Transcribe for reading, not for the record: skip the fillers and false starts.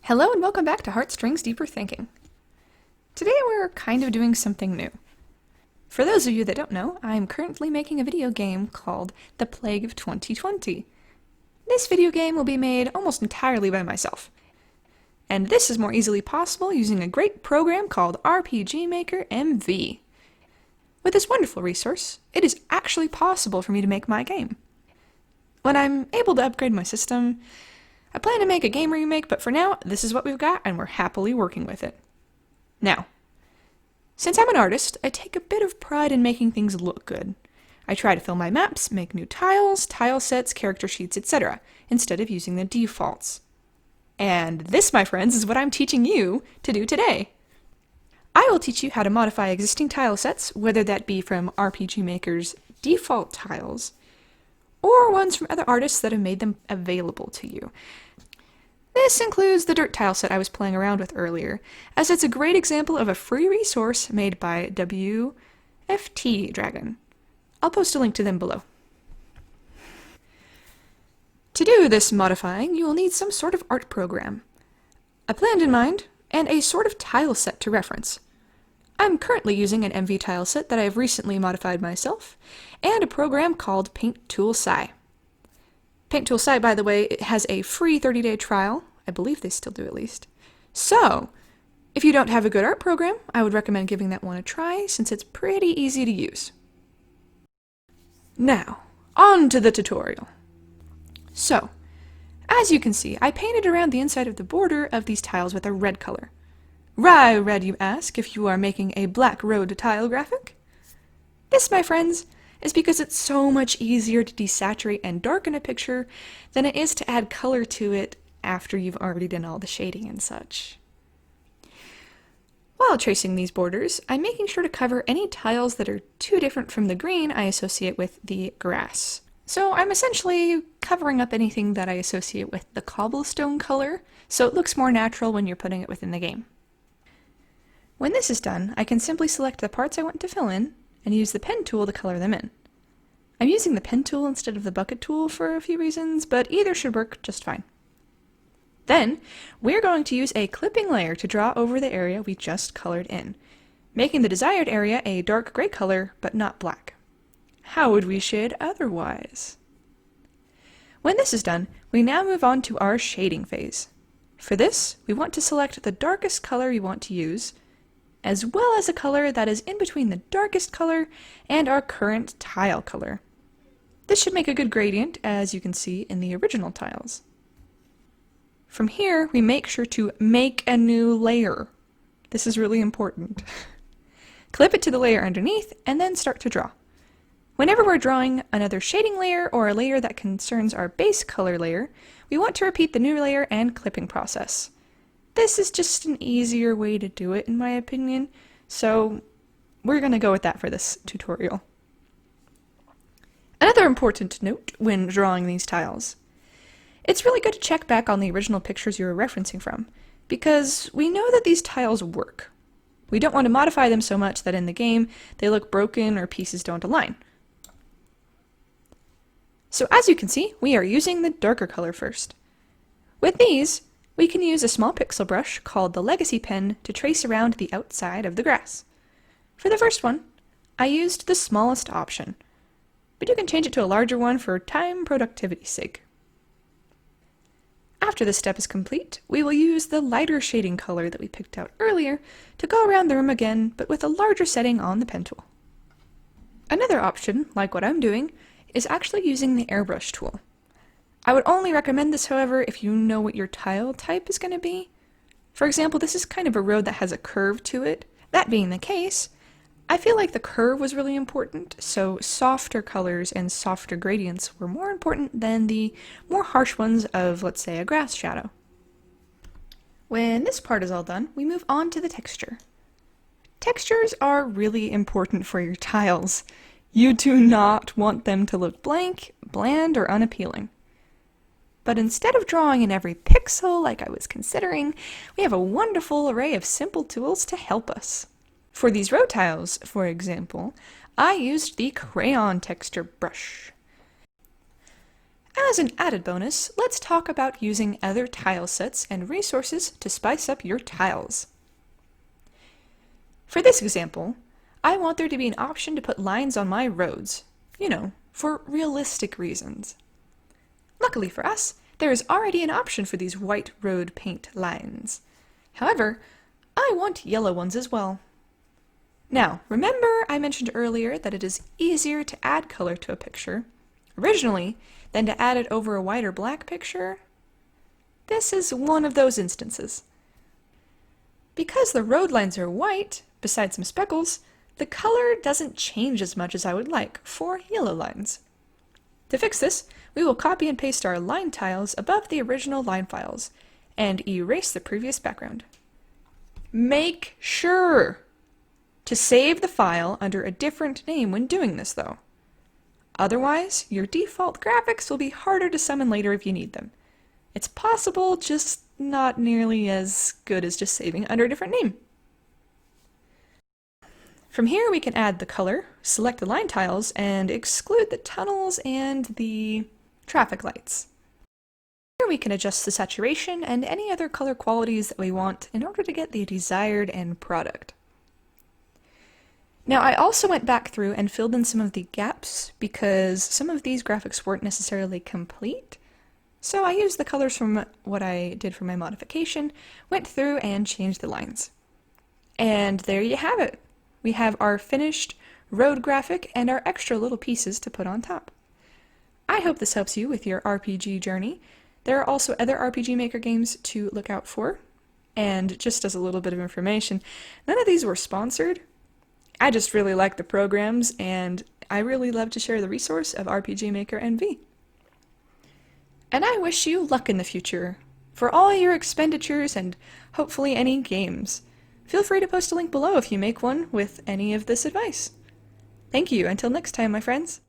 Hello and welcome back to Heartstrings Deeper Thinking. Today we're kind of doing something new. For those of you that don't know, I'm currently making a video game called The Plague of 2020. This video game will be made almost entirely by myself. And this is more easily possible using a great program called RPG Maker MV. With this wonderful resource, it is actually possible for me to make my game. When I'm able to upgrade my system, I plan to make a game remake, but for now, this is what we've got, and we're happily working with it. Now, since I'm an artist, I take a bit of pride in making things look good. I try to fill my maps, make new tiles, tile sets, character sheets, etc., instead of using the defaults. And this, my friends, is what I'm teaching you to do today. I will teach you how to modify existing tile sets, whether that be from RPG Maker's default tiles, or ones from other artists that have made them available to you. This includes the dirt tile set I was playing around with earlier, as it's a great example of a free resource made by WFT Dragon. I'll post a link to them below. To do this modifying, you will need some sort of art program, a plan in mind, and a sort of tile set to reference. I'm currently using an MV tile set that I've recently modified myself, and a program called Tilesets. Tilesets, by the way, it has a free 30-day trial. I believe they still do at least. So, if you don't have a good art program, I would recommend giving that one a try, since it's pretty easy to use. Now, on to the tutorial. So, as you can see, I painted around the inside of the border of these tiles with a red color. Why red, you ask, if you are making a black road tile graphic? This, my friends, is because it's so much easier to desaturate and darken a picture than it is to add color to it after you've already done all the shading and such. While tracing these borders, I'm making sure to cover any tiles that are too different from the green I associate with the grass. So I'm essentially covering up anything that I associate with the cobblestone color, so it looks more natural when you're putting it within the game. When this is done, I can simply select the parts I want to fill in, and use the pen tool to color them in. I'm using the pen tool instead of the bucket tool for a few reasons, but either should work just fine. Then, we're going to use a clipping layer to draw over the area we just colored in, making the desired area a dark gray color, but not black. How would we shade otherwise? When this is done, we now move on to our shading phase. For this, we want to select the darkest color you want to use, as well as a color that is in between the darkest color and our current tile color. This should make a good gradient, as you can see in the original tiles. From here, we make sure to make a new layer. This is really important. Clip it to the layer underneath, and then start to draw. Whenever we're drawing another shading layer or a layer that concerns our base color layer, we want to repeat the new layer and clipping process. This is just an easier way to do it, in my opinion, so we're going to go with that for this tutorial. Another important note when drawing these tiles. It's really good to check back on the original pictures you were referencing from, because we know that these tiles work. We don't want to modify them so much that in the game they look broken or pieces don't align. So as you can see, we are using the darker color first. With these, we can use a small pixel brush called the Legacy Pen to trace around the outside of the grass. For the first one, I used the smallest option, but you can change it to a larger one for time productivity's sake. After this step is complete, we will use the lighter shading color that we picked out earlier to go around the room again, but with a larger setting on the pen tool. Another option, like what I'm doing, is actually using the airbrush tool. I would only recommend this, however, if you know what your tile type is going to be. For example, this is kind of a road that has a curve to it. That being the case, I feel like the curve was really important, so softer colors and softer gradients were more important than the more harsh ones of, let's say, a grass shadow. When this part is all done, we move on to the texture. Textures are really important for your tiles. You do not want them to look blank, bland, or unappealing. But instead of drawing in every pixel like I was considering, we have a wonderful array of simple tools to help us. For these row tiles, for example, I used the crayon texture brush. As an added bonus, let's talk about using other tile sets and resources to spice up your tiles. For this example, I want there to be an option to put lines on my roads, for realistic reasons. Luckily for us, there is already an option for these white road paint lines. However, I want yellow ones as well. Now, remember I mentioned earlier that it is easier to add color to a picture originally than to add it over a white or black picture? This is one of those instances. Because the road lines are white, besides some speckles, the color doesn't change as much as I would like for yellow lines. To fix this, we will copy and paste our line tiles above the original line files and erase the previous background. Make sure to save the file under a different name when doing this, though. Otherwise, your default graphics will be harder to summon later if you need them. It's possible, just not nearly as good as just saving under a different name. From here we can add the color, select the line tiles, and exclude the tunnels and the traffic lights. Here we can adjust the saturation and any other color qualities that we want in order to get the desired end product. Now I also went back through and filled in some of the gaps because some of these graphics weren't necessarily complete. So I used the colors from what I did for my modification, went through and changed the lines. And there you have it. We have our finished road graphic and our extra little pieces to put on top. I hope this helps you with your RPG journey. There are also other RPG Maker games to look out for. And just as a little bit of information, none of these were sponsored. I just really like the programs, and I really love to share the resource of RPG Maker NV. And I wish you luck in the future for all your expenditures and hopefully any games. Feel free to post a link below if you make one with any of this advice. Thank you. Until next time, my friends.